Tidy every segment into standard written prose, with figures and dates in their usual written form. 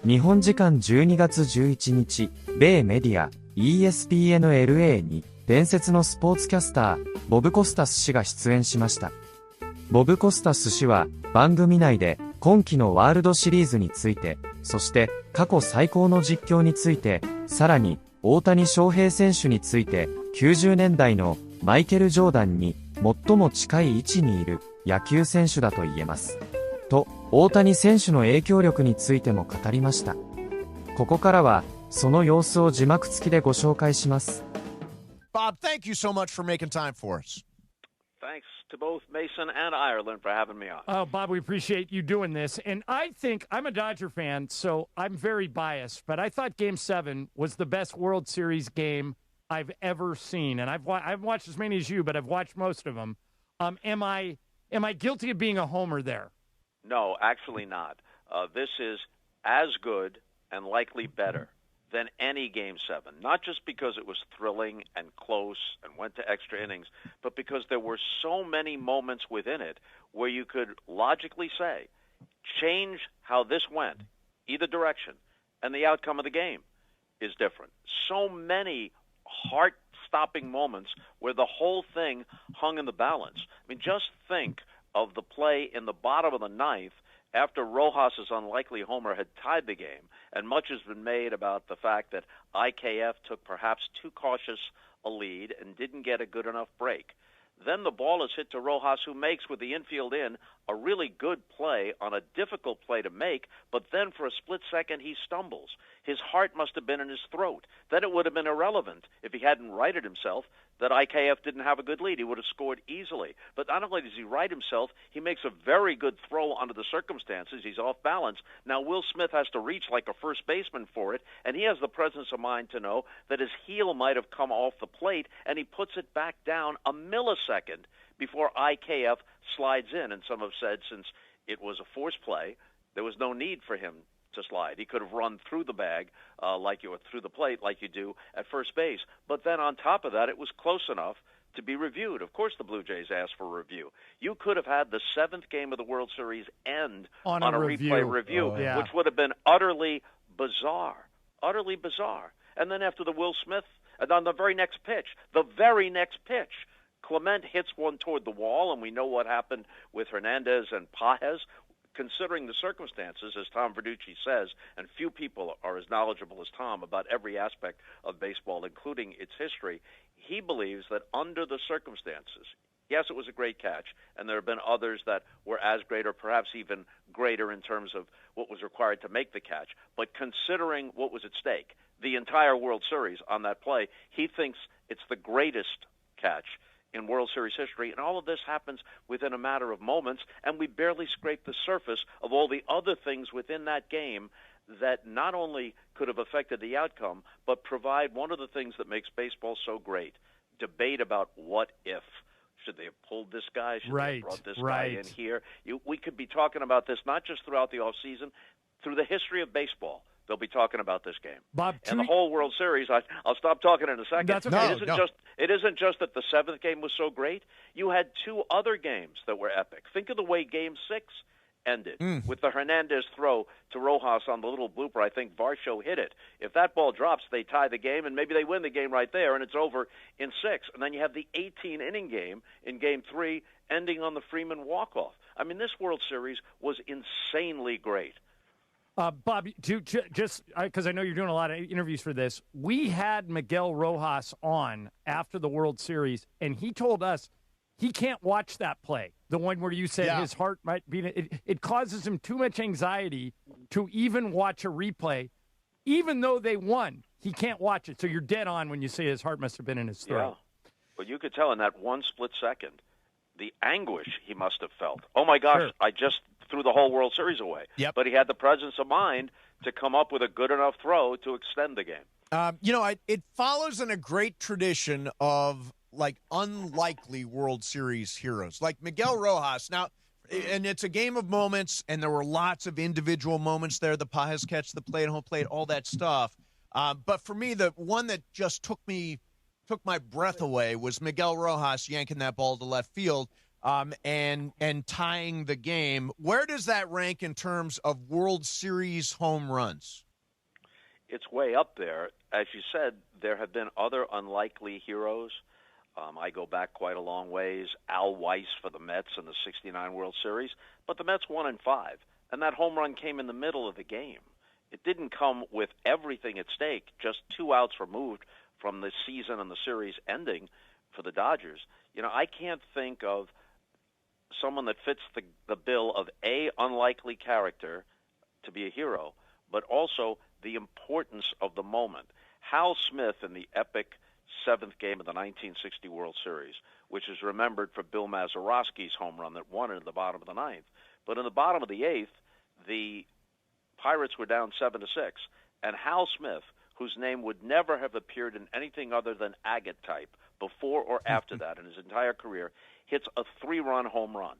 日本時間12月11日、米メディア ESPN-LA に伝説のスポーツキャスター、ボブ・コスタス氏が出演しました。ボブ・コスタス氏は番組内で今季のワールドシリーズについて、そして過去最高の実況について、さらに大谷翔平選手について、90年代のマイケル・ジョーダンに最も近い位置にいる野球選手だと言えます。と、大谷選手の影響力についても語りました。ここからは、その様子を字幕付きでご紹介します。Bob, thank you so much for making time for us. Thanks to both Mason and Ireland for having me on. Oh, Bob, we appreciate you doing this. And I think I'm a Dodger fan, so I'm very biased, but I thought Game 7 was the best World Series game I've ever seen. And I've watched as many as you, but I've watched most of them. Am I guilty of being a homer there? No, actually not. This is as good and likely better than any Game 7, not just because it was thrilling and close and went to extra innings, but because there were so many moments within it where you could logically say, change how this went, either direction, and the outcome of the game is different. So many heart-stopping moments where the whole thing hung in the balance. I mean, just think of the play in the bottom of the ninth after Rojas' unlikely homer had tied the game, and much has been made about the fact that IKF took perhaps too cautious a lead and didn't get a good enough break. Then the ball is hit to Rojas, who makes, with the infield in, a really good play on a difficult play to make, but then for a split second he stumbles. His heart must have been in his throat. Then it would have been irrelevant if he hadn't righted himself that IKF didn't have a good lead. He would have scored easily. But not only does he right himself, he makes a very good throw under the circumstances. He's off balance. Now Will Smith has to reach like a first baseman for it, and he has the presence of mind to know that his heel might have come off the plate, and he puts it back down a millisecond before IKF slides in. And some have said since it was a force play, there was no need for him to slide. He could have run through the bag through the plate like you do at first base. But then on top of that, it was close enough to be reviewed. Of course the Blue Jays asked for a review. You could have had the seventh game of the World Series end on a replay review, which would have been utterly bizarre. Utterly bizarre. And then after the Will Smith, and on the very next pitch, Clement hits one toward the wall, and we know what happened with Hernandez and Pages. Considering the circumstances, as Tom Verducci says, and few people are as knowledgeable as Tom about every aspect of baseball, including its history, he believes that under the circumstances, yes, it was a great catch, and there have been others that were as great or perhaps even greater in terms of what was required to make the catch. But considering what was at stake, the entire World Series on that play, he thinks it's the greatest catch in World Series history, and all of this happens within a matter of moments, and we barely scrape the surface of all the other things within that game that not only could have affected the outcome, but provide one of the things that makes baseball so great, debate about what if. Should they have pulled this guy? Should they have brought this guy in here? We could be talking about this not just throughout the offseason, through the history of baseball. They'll be talking about this game. Bob, and the whole World Series, I'll stop talking in a second. That's okay. It isn't just that the seventh game was so great. You had two other games that were epic. Think of the way Game 6 ended with the Hernandez throw to Rojas on the little blooper. I think Varsho hit it. If that ball drops, they tie the game, and maybe they win the game right there, and it's over in 6. And then you have the 18-inning game in Game 3 ending on the Freeman walk-off. I mean, this World Series was insanely great. Bob, just because I know you're doing a lot of interviews for this, we had Miguel Rojas on after the World Series, and he told us he can't watch that play, the one where you said his heart might beat it. It causes him too much anxiety to even watch a replay. Even though they won, he can't watch it. So you're dead on when you say his heart must have been in his throat. Yeah. Well, you could tell in that one split second the anguish he must have felt. Oh, my gosh, sure. I just threw the whole World Series away. Yep. But he had the presence of mind to come up with a good enough throw to extend the game. It follows in a great tradition of, like, unlikely World Series heroes, like Miguel Rojas. Now, and it's a game of moments, and there were lots of individual moments there, the Pages catch, the play at home plate, all that stuff. But for me, the one that just took my breath away was Miguel Rojas yanking that ball to left field. and tying the game. Where does that rank in terms of World Series home runs? It's way up there. As you said, there have been other unlikely heroes. I go back quite a long ways. Al Weiss for the Mets in the '69 World Series, but the Mets won in 5, and that home run came in the middle of the game. It didn't come with everything at stake, just 2 outs removed from the season and the series ending for the Dodgers. I can't think of someone that fits the bill of A, unlikely character to be a hero, but also the importance of the moment. Hal Smith in the epic 7th game of the 1960 World Series, which is remembered for Bill Mazeroski's home run that won it in the bottom of the 9th. But in the bottom of the 8th, the Pirates were down 7-6, and Hal Smith, whose name would never have appeared in anything other than agate type before or after that in his entire career, hits a 3-run home run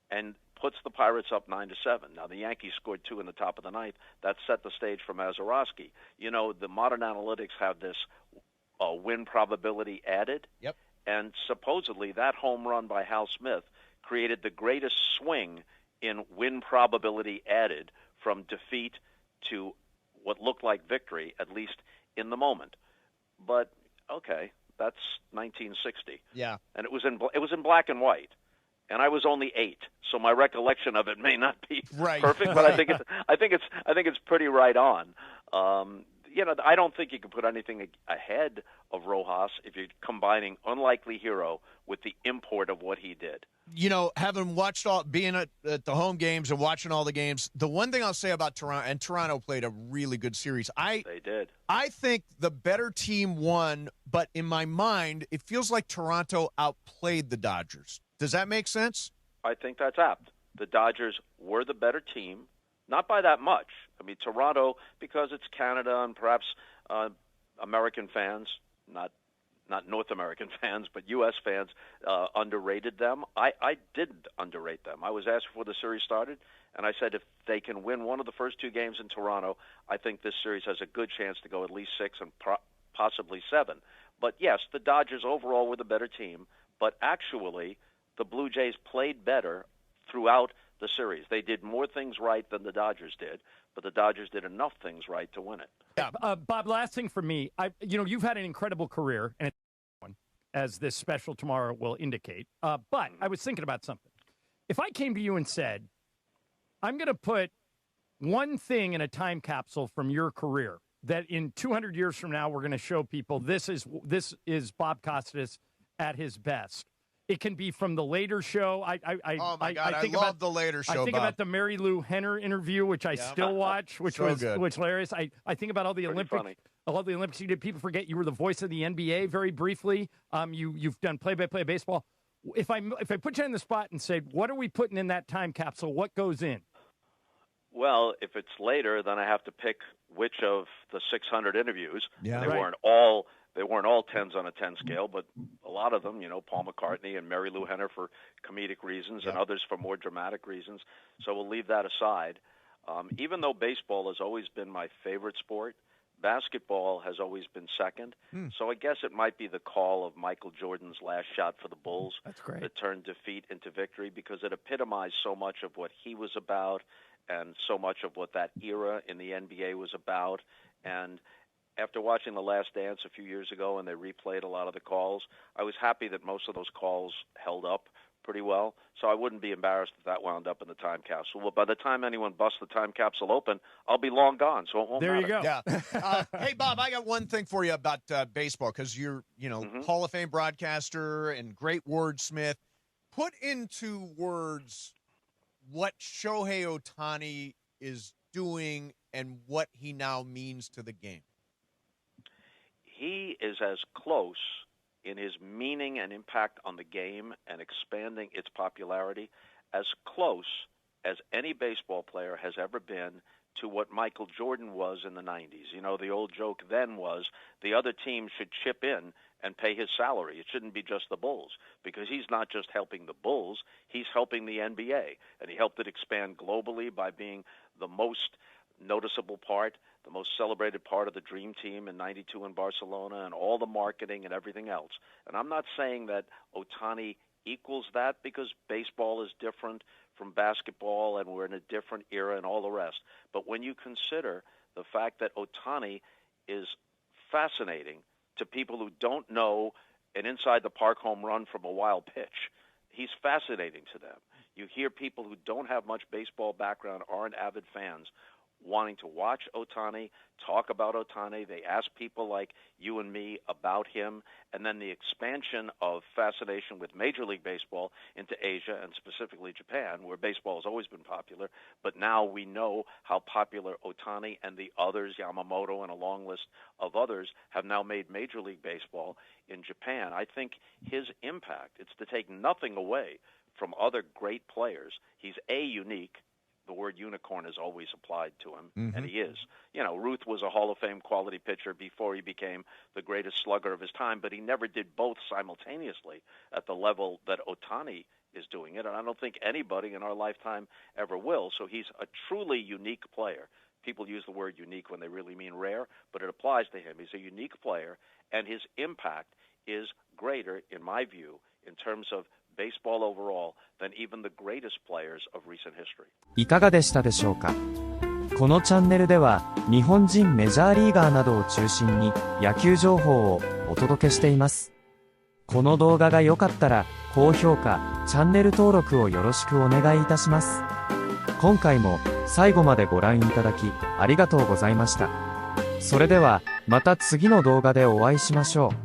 and puts the Pirates up 9-7. Now, the Yankees scored 2 in the top of the 9th. That set the stage for Mazeroski. The modern analytics have this win probability added. Yep. And supposedly that home run by Hal Smith created the greatest swing in win probability added from defeat to what looked like victory, at least in the moment. But, okay, that's 1960. Yeah. And it was in black and white. And I was only 8, so my recollection of it may not be perfect, but I think it's pretty right on. I don't think you can put anything ahead of Rojas if you're combining unlikely hero with the import of what he did. Having watched being at the home games and watching all the games, the one thing I'll say about Toronto, and Toronto played a really good series. They did. I think the better team won, but in my mind, it feels like Toronto outplayed the Dodgers. Does that make sense? I think that's apt. The Dodgers were the better team, not by that much. I mean, Toronto, because it's Canada and perhaps American fans, not North American fans, but U.S. fans, underrated them. I didn't underrate them. I was asked before the series started, and I said if they can win one of the first 2 games in Toronto, I think this series has a good chance to go at least 6 and possibly 7. But, yes, the Dodgers overall were the better team, but actually the Blue Jays played better throughout the series. They did more things right than the Dodgers did, but the Dodgers did enough things right to win it. Yeah. Bob, last thing for me, you've had an incredible career, and it's one, as this special tomorrow will indicate. But I was thinking about something. If I came to you and said, I'm going to put one thing in a time capsule from your career that in 200 years from now we're going to show people this is Bob Costas at his best. It can be from the Later Show. I love the Later Show. I think about the Mary Lou Henner interview, which I still watch, which was hilarious. I think about all the Olympics you did. People forget you were the voice of the NBA very briefly. You've done play-by-play baseball. If I put you on the spot and say, what are we putting in that time capsule? What goes in? Well, if it's later, then I have to pick which of the 600 interviews. Yeah, they weren't all 10s on a 10 scale, but a lot of them, Paul McCartney and Mary Lou Henner for comedic reasons and others for more dramatic reasons. So we'll leave that aside. Even though baseball has always been my favorite sport, basketball has always been second. So I guess it might be the call of Michael Jordan's last shot for the Bulls. That's great. That turned defeat into victory because it epitomized so much of what he was about and so much of what that era in the NBA was about. And after watching The Last Dance a few years ago and they replayed a lot of the calls, I was happy that most of those calls held up pretty well. So I wouldn't be embarrassed if that wound up in the time capsule. Well, by the time anyone busts the time capsule open, I'll be long gone, so it won't matter. You go. Yeah. Hey, Bob, I got one thing for you about baseball because you're, Hall of Fame broadcaster and great wordsmith. Put into words what Shohei Ohtani is doing and what he now means to the game. He is as close in his meaning and impact on the game and expanding its popularity, as close as any baseball player has ever been to what Michael Jordan was in the 90s. The old joke then was the other team should chip in and pay his salary. It shouldn't be just the Bulls, because he's not just helping the Bulls, he's helping the NBA. And he helped it expand globally by being the most noticeable part, the most celebrated part of the Dream Team in '92 in Barcelona, and all the marketing and everything else. And I'm not saying that Ohtani equals that because baseball is different from basketball and we're in a different era and all the rest. But when you consider the fact that Ohtani is fascinating to people who don't know an inside-the-park home run from a wild pitch, he's fascinating to them. You hear people who don't have much baseball background, aren't avid fans, wanting to watch Ohtani, talk about Ohtani. They ask people like you and me about him, and then the expansion of fascination with Major League Baseball into Asia and specifically Japan, where baseball has always been popular. But now we know how popular Ohtani and the others, Yamamoto and a long list of others, have now made Major League Baseball in Japan. I think his impact, it's to take nothing away from other great players. He's unique. The word unicorn is always applied to him, and he is. You know, Ruth was a Hall of Fame quality pitcher before he became the greatest slugger of his time, but he never did both simultaneously at the level that Ohtani is doing it, and I don't think anybody in our lifetime ever will. So he's a truly unique player. People use the word unique when they really mean rare, but it applies to him. He's a unique player, and his impact is greater, in my view, in terms of baseball overall than even the greatest players of recent history. いかがでしたでしょうか。このチャンネルでは日本人メジャーリーガーなどを中心に野球情報をお届けしています。この動画が良かったら高評価、チャンネル登録をよろしくお願いいたします。今回も最後までご覧いただきありがとうございました。それではまた次の動画でお会いしましょう。